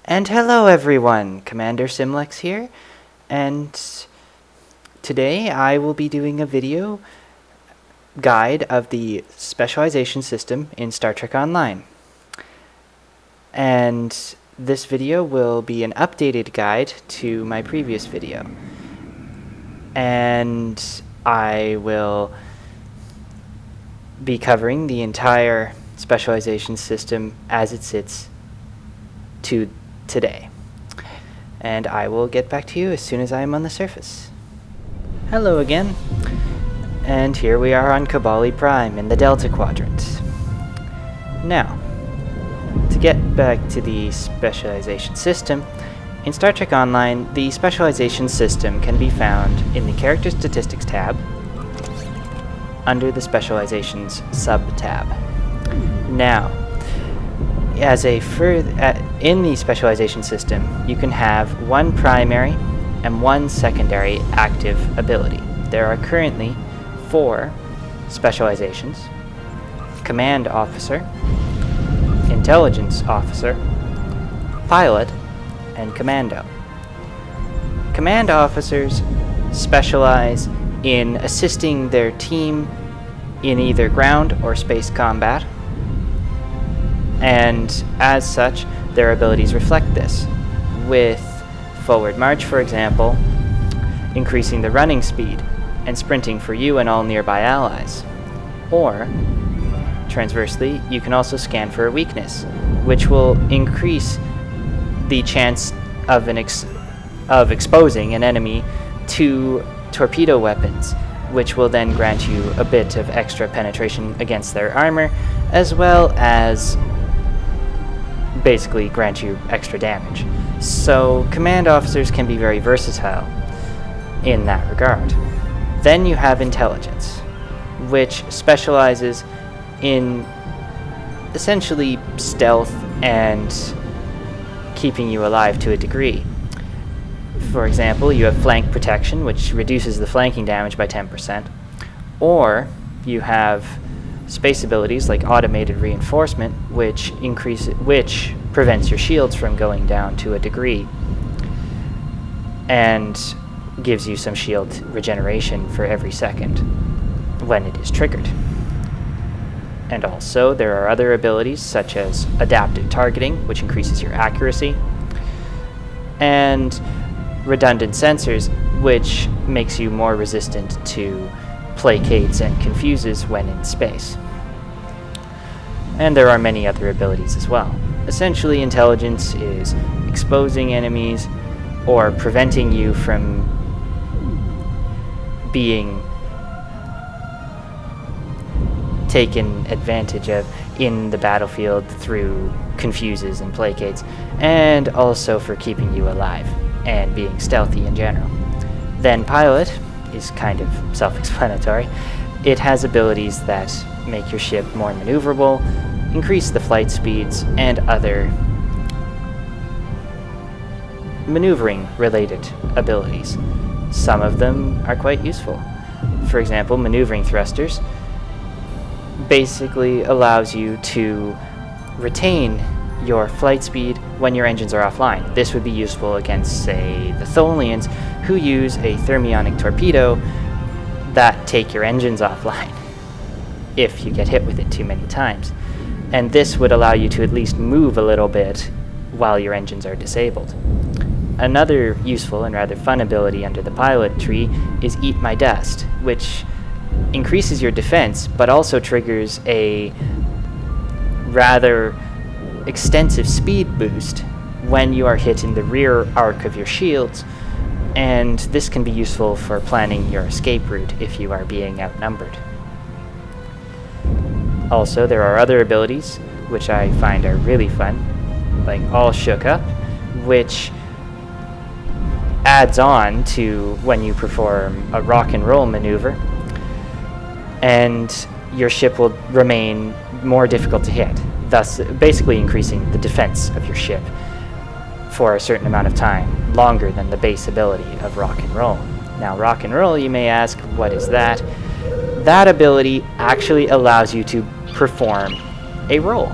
And hello everyone, Commander Simlex here, and today I will be doing a video guide of the specialization system in Star Trek Online. And this video will be an updated guide to my previous video. And I will be covering the entire specialization system as it sits today. And I will get back to you as soon as I am on the surface. Hello again, and here we are on Kabali Prime in the Delta Quadrant. Now, to get back to the specialization system, in Star Trek Online, the specialization system can be found in the Character Statistics tab under the Specializations sub-tab. Now, in the specialization system, you can have one primary and one secondary active ability. There are currently 4 specializations: Command Officer, Intelligence Officer, Pilot, and Commando. Command Officers specialize in assisting their team in either ground or space combat, and as such, their abilities reflect this, with Forward March, for example, increasing the running speed and sprinting for you and all nearby allies. Or, transversely, you can also scan for a weakness, which will increase the chance of exposing an enemy to torpedo weapons, which will then grant you a bit of extra penetration against their armor, as well as basically grant you extra damage. So command officers can be very versatile in that regard. Then you have intelligence, which specializes in essentially stealth and keeping you alive to a degree. For example, you have flank protection, which reduces the flanking damage by 10%, or you have space abilities like automated reinforcement, which prevents your shields from going down to a degree and gives you some shield regeneration for every second when it is triggered. And also there are other abilities such as adaptive targeting, which increases your accuracy, and redundant sensors, which makes you more resistant to placates and confuses when in space. And there are many other abilities as well. Essentially, intelligence is exposing enemies or preventing you from being taken advantage of in the battlefield through confuses and placates, and also for keeping you alive and being stealthy in general. Then Pilot is kind of self-explanatory. It has abilities that make your ship more maneuverable, increase the flight speeds, and other maneuvering related abilities. Some of them are quite useful. For example, maneuvering thrusters basically allows you to retain your flight speed when your engines are offline. This would be useful against, say, the Tholians, who use a thermionic torpedo that take your engines offline if you get hit with it too many times. And this would allow you to at least move a little bit while your engines are disabled. Another useful and rather fun ability under the pilot tree is Eat My Dust, which increases your defense but also triggers a rather extensive speed boost when you are hit in the rear arc of your shields, and this can be useful for planning your escape route if you are being outnumbered. Also, there are other abilities which I find are really fun, like All Shook Up, which adds on to when you perform a rock and roll maneuver, and your ship will remain more difficult to hit, thus basically increasing the defense of your ship for a certain amount of time, longer than the base ability of Rock and Roll. Now, Rock and Roll, you may ask, what is that? That ability actually allows you to perform a roll.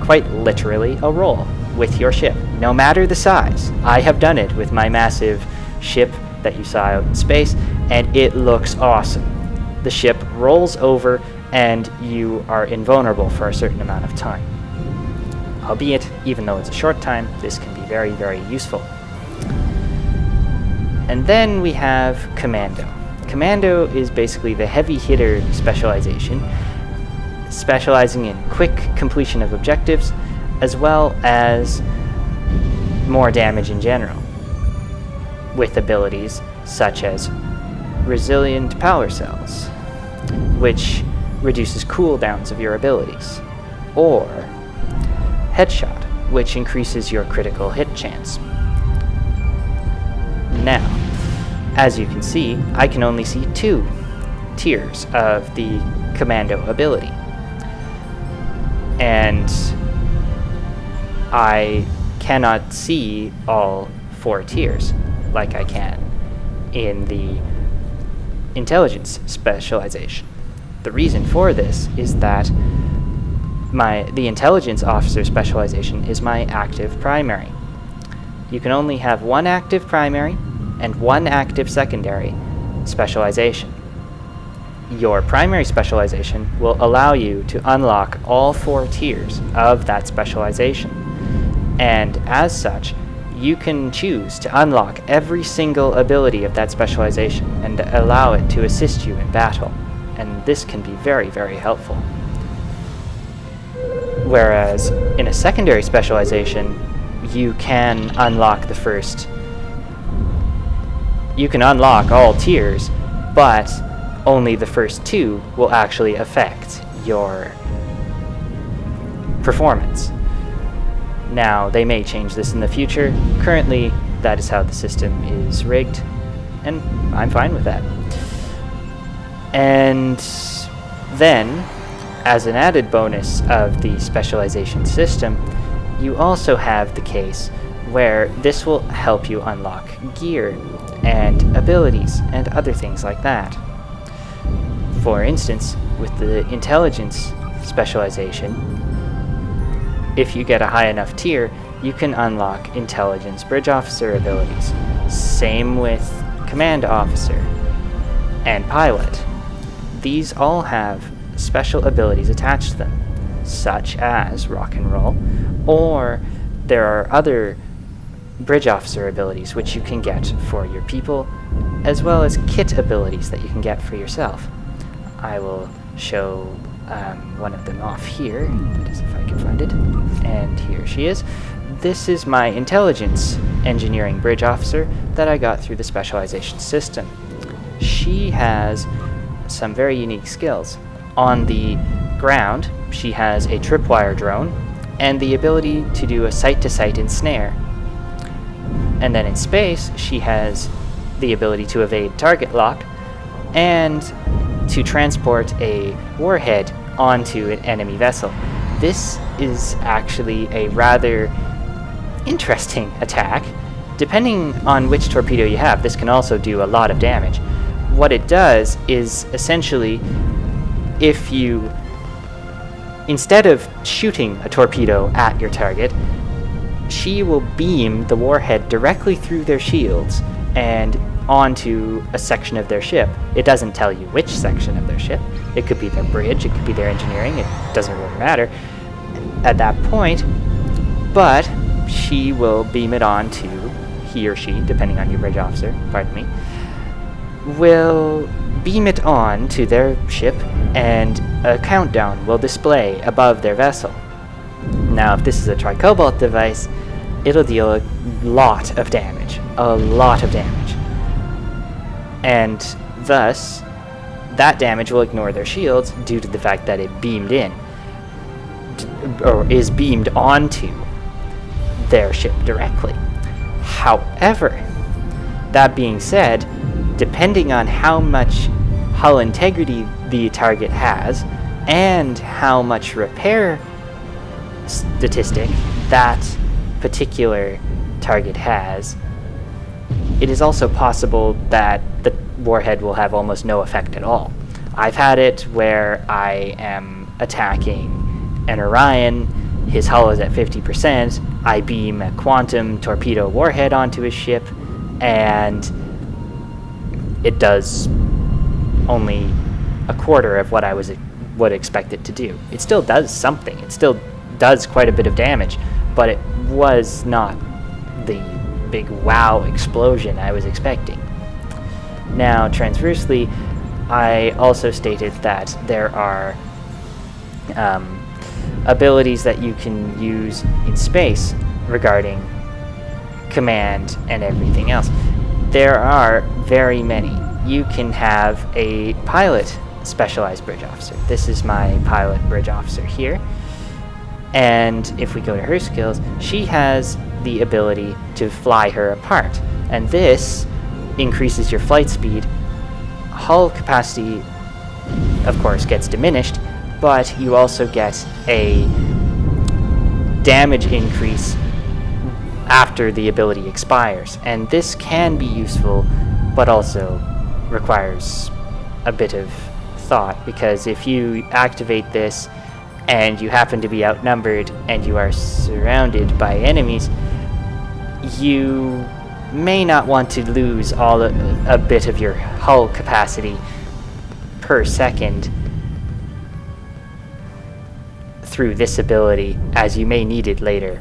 Quite literally a roll. with your ship, no matter the size. I have done it with my massive ship that you saw out in space, and it looks awesome. The ship rolls over, and you are invulnerable for a certain amount of time. Albeit, even though it's a short time, this can be very, very useful. And then we have Commando. Commando is basically the heavy hitter specialization, specializing in quick completion of objectives, as well as more damage in general, with abilities such as Resilient Power Cells, which reduces cooldowns of your abilities, or Headshot, which increases your critical hit chance. Now, as you can see, I can only see 2 tiers of the Commando ability, and I cannot see all 4 tiers like I can in the Intelligence specialization. The reason for this is that the Intelligence Officer specialization is my active primary. You can only have 1 active primary and 1 active secondary specialization. Your primary specialization will allow you to unlock all 4 tiers of that specialization, and as such, you can choose to unlock every single ability of that specialization and allow it to assist you in battle, and this can be very, very helpful. Whereas in a secondary specialization, you can unlock all tiers, but only the first 2 will actually affect your performance. Now, they may change this in the future. Currently, that is how the system is rigged, and I'm fine with that. And then, as an added bonus of the specialization system, you also have the case where this will help you unlock gear and abilities and other things like that. For instance, with the Intelligence specialization, if you get a high enough tier, you can unlock Intelligence Bridge Officer abilities. Same with Command Officer and Pilot. These all have special abilities attached to them, such as Rock and Roll, or there are other Bridge Officer abilities which you can get for your people, as well as kit abilities that you can get for yourself. I will show one of them off here, if I can find it, and here she is. This is my Intelligence Engineering Bridge Officer that I got through the specialization system. She has some very unique skills. On the ground, she has a tripwire drone and the ability to do a sight-to-sight ensnare. And then in space, she has the ability to evade target lock and to transport a warhead onto an enemy vessel. This is actually a rather interesting attack. Depending on which torpedo you have, this can also do a lot of damage. What it does is essentially, if you, instead of shooting a torpedo at your target, she will beam the warhead directly through their shields and onto a section of their ship. It doesn't tell you which section of their ship. It could be their bridge, it could be their engineering, it doesn't really matter at that point, but she will beam it on to, he or she, depending on your bridge officer, pardon me, will beam it on to their ship, and a countdown will display above their vessel. Now, if this is a tricobalt device, it'll deal a lot of damage. And thus, that damage will ignore their shields due to the fact that it beamed in, or is beamed onto their ship directly. However, that being said, depending on how much hull integrity the target has and how much repair statistic that particular target has, it is also possible that the warhead will have almost no effect at all. I've had it where I am attacking an Orion his hull is at 50%, I beam a quantum torpedo warhead onto his ship, and it does only a quarter of what I would expect it to do. It still does something. It still does quite a bit of damage, but it was not the big wow explosion I was expecting. Now, transversely, I also stated that there are abilities that you can use in space regarding command and everything else. There are very many. You can have a pilot specialized bridge officer. This is my pilot bridge officer here. And if we go to her skills, she has the ability to fly her apart. And this increases your flight speed. Hull capacity, of course, gets diminished, but you also get a damage increase after the ability expires. And this can be useful, but also requires a bit of thought, because if you activate this and you happen to be outnumbered and you are surrounded by enemies, you may not want to lose a bit of your hull capacity per second through this ability, as you may need it later.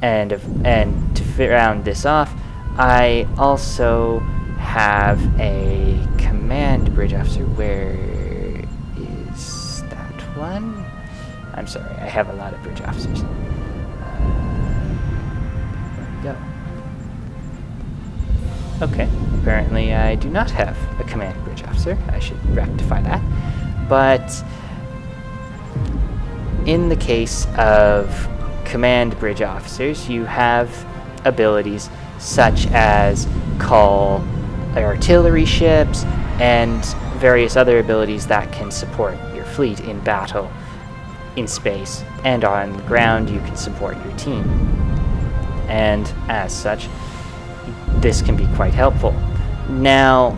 And to round this off, I also have a command bridge officer. Where is that one? I'm sorry, I have a lot of bridge officers. There we go. Okay, apparently I do not have a command bridge officer. I should rectify that. But in the case of command bridge officers, you have abilities such as call artillery ships and various other abilities that can support your fleet in battle, in space, and on the ground you can support your team. And as such, this can be quite helpful. Now,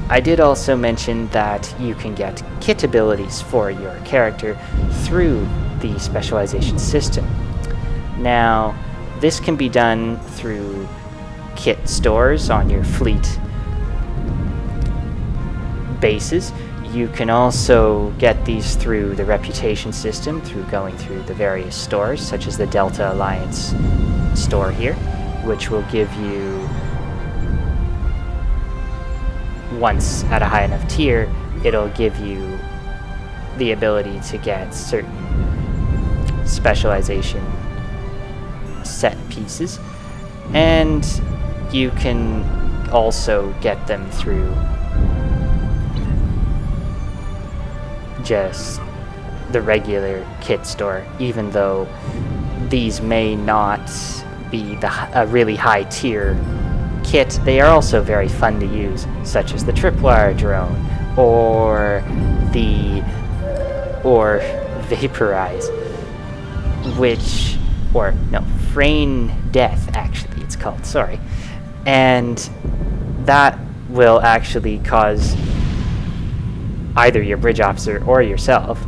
I did also mention that you can get kit abilities for your character through the specialization system. Now, this can be done through kit stores on your fleet bases. You can also get these through the reputation system, through going through the various stores, such as the Delta Alliance store here, which will give you, once at a high enough tier, it'll give you the ability to get certain specialization set pieces, and you can also get them through just the regular kit store, even though these may not be a really high tier kit. They are also very fun to use, such as the tripwire drone or vaporize, frame death, actually it's called, sorry. And that will actually cause either your bridge officer or yourself,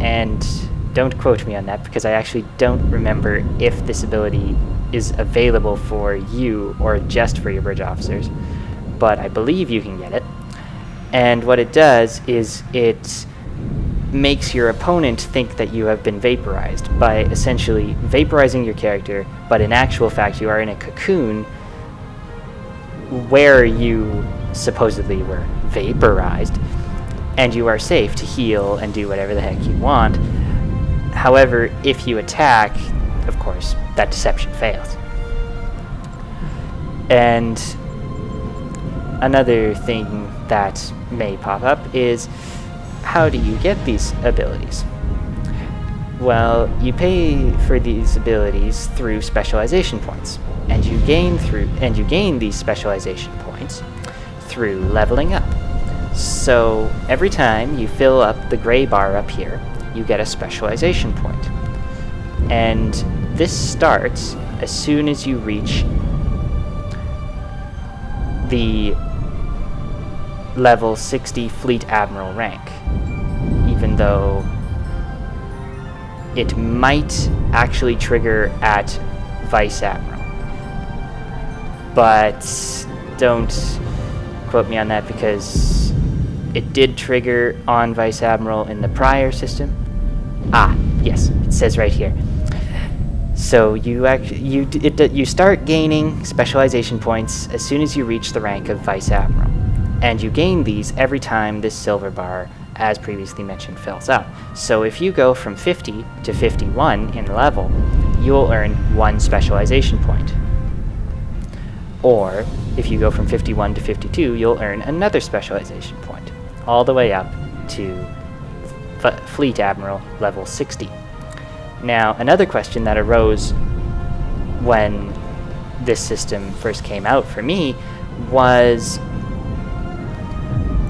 and don't quote me on that because I actually don't remember if this ability is available for you or just for your bridge officers, but I believe you can get it. And what it does is it makes your opponent think that you have been vaporized by essentially vaporizing your character, but in actual fact you are in a cocoon where you supposedly were vaporized, and you are safe to heal and do whatever the heck you want. However, if you attack, of course, that deception fails. And another thing that may pop up is, how do you get these abilities? Well, you pay for these abilities through specialization points, and you gain these specialization points through leveling up. So every time you fill up the gray bar up here, you get a specialization point. And this starts as soon as you reach the level 60 Fleet Admiral rank, even though it might actually trigger at Vice Admiral. But don't quote me on that, because it did trigger on Vice Admiral in the prior system. Ah, yes, it says right here. So you start gaining specialization points as soon as you reach the rank of Vice Admiral, and you gain these every time this silver bar, as previously mentioned, fills up. So if you go from 50 to 51 in level, you will earn 1 specialization point. Or if you go from 51 to 52, you'll earn another specialization point, all the way up to Fleet Admiral level 60. Now, another question that arose when this system first came out for me was,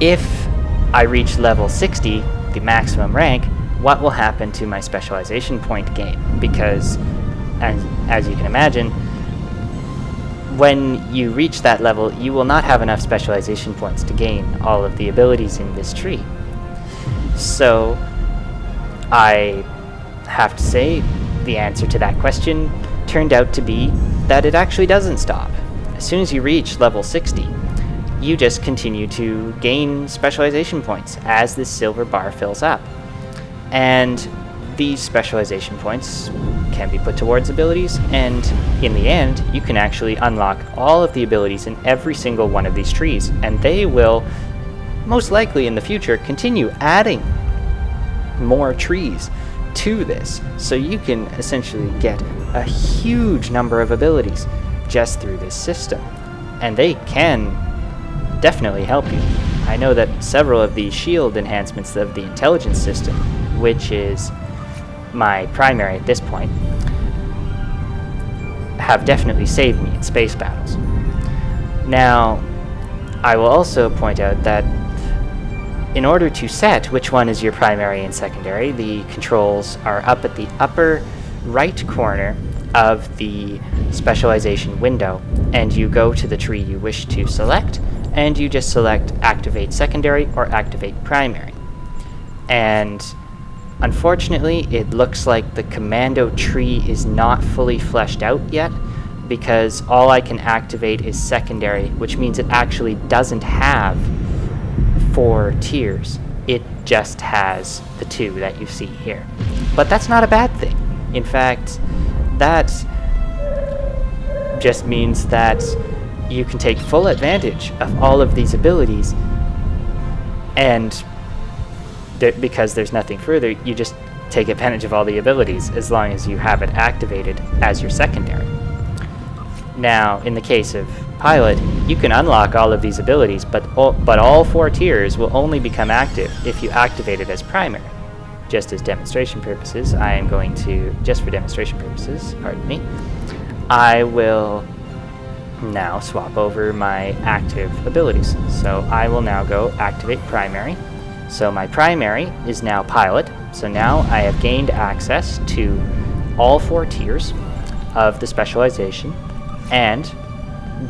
if I reach level 60, the maximum rank, what will happen to my specialization point gain? Because, as you can imagine, when you reach that level, you will not have enough specialization points to gain all of the abilities in this tree. So, I have to say, the answer to that question turned out to be that it actually doesn't stop. As soon as you reach level 60, you just continue to gain specialization points as this silver bar fills up. And these specialization points can be put towards abilities, and in the end, you can actually unlock all of the abilities in every single one of these trees, and they will most likely in the future continue adding more trees to this, so you can essentially get a huge number of abilities just through this system, and they can definitely help you. I know that several of the shield enhancements of the intelligence system, which is my primary at this point, have definitely saved me in space battles. Now, I will also point out that in order to set which one is your primary and secondary, the controls are up at the upper right corner of the specialization window, and you go to the tree you wish to select, and you just select activate secondary or activate primary. And unfortunately, it looks like the commando tree is not fully fleshed out yet, because all I can activate is secondary, which means it actually doesn't have 4 tiers. It just has the 2 that you see here. But that's not a bad thing. In fact, that just means that you can take full advantage of all of these abilities, and because there's nothing further, you just take advantage of all the abilities as long as you have it activated as your secondary. Now, in the case of Pilot, you can unlock all of these abilities, but all 4 tiers will only become active if you activate it as primary. Just as demonstration purposes, I am going to, just for demonstration purposes, pardon me, I will now swap over my active abilities. So I will now go activate primary. So my primary is now Pilot, so now I have gained access to all 4 tiers of the specialization, and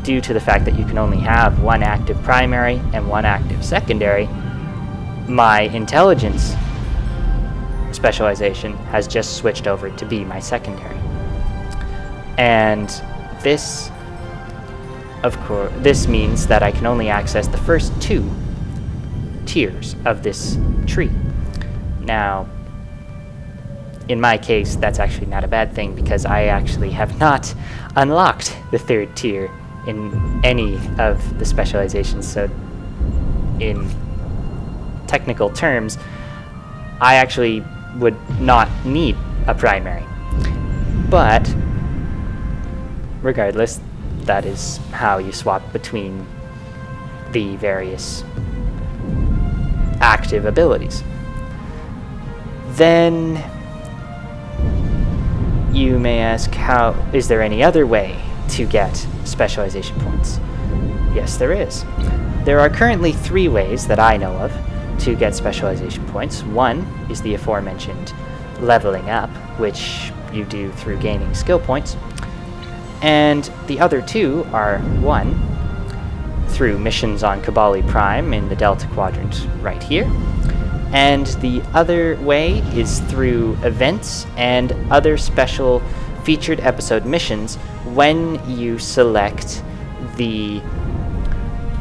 due to the fact that you can only have 1 active primary and 1 active secondary, my intelligence specialization has just switched over to be my secondary. And this, of course, this means that I can only access the first 2 tiers of this tree. Now, in my case, that's actually not a bad thing, because I actually have not unlocked the 3rd tier in any of the specializations, so in technical terms, I actually would not need a primary. But regardless, that is how you swap between the various active abilities. Then you may ask, how is there any other way to get specialization points? Yes, there is. There are currently 3 ways that I know of to get specialization points. One is the aforementioned leveling up, which you do through gaining skill points. And the other 2 are, 1, through missions on Kabali Prime in the Delta Quadrant right here, And the other way is through events and other special featured episode missions when you select the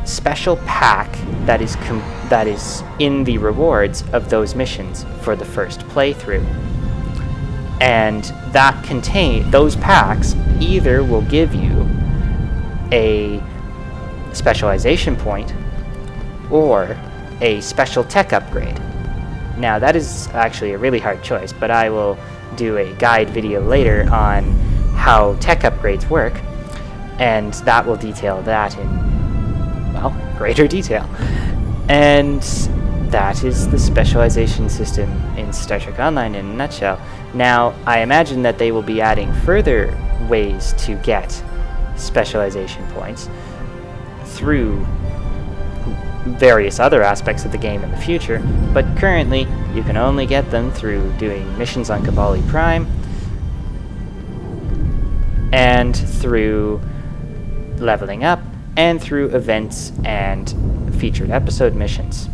special pack that is in the rewards of those missions for the first playthrough. And those packs either will give you a specialization point or a special tech upgrade. Now that is actually a really hard choice, but I will do a guide video later on how tech upgrades work, and that will detail that in, well, greater detail. And that is the specialization system in Star Trek Online in a nutshell. Now, I imagine that they will be adding further ways to get specialization points through various other aspects of the game in the future, but currently you can only get them through doing missions on Kabali Prime and through leveling up and through events and featured episode missions.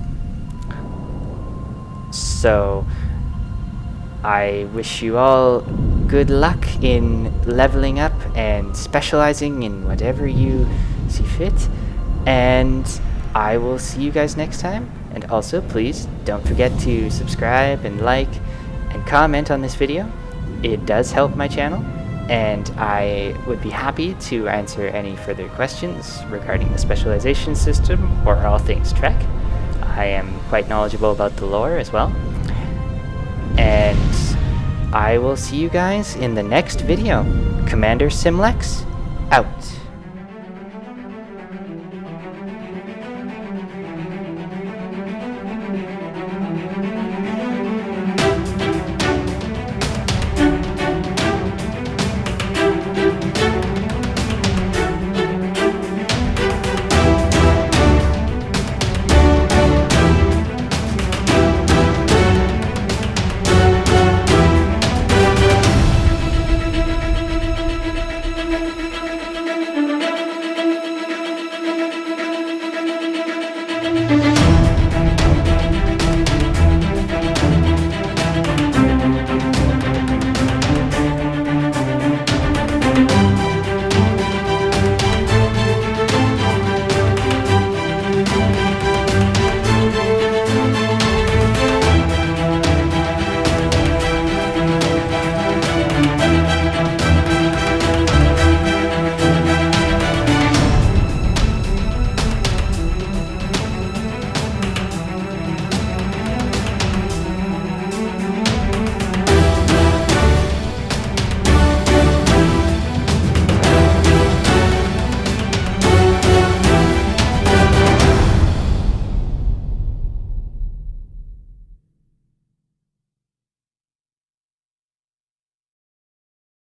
So I wish you all good luck in leveling up and specializing in whatever you see fit, and I will see you guys next time. And also, please don't forget to subscribe and like and comment on this video. It does help my channel, and I would be happy to answer any further questions regarding the specialization system or all things Trek. I am quite knowledgeable about the lore as well. And I will see you guys in the next video. Commander Simlex, out.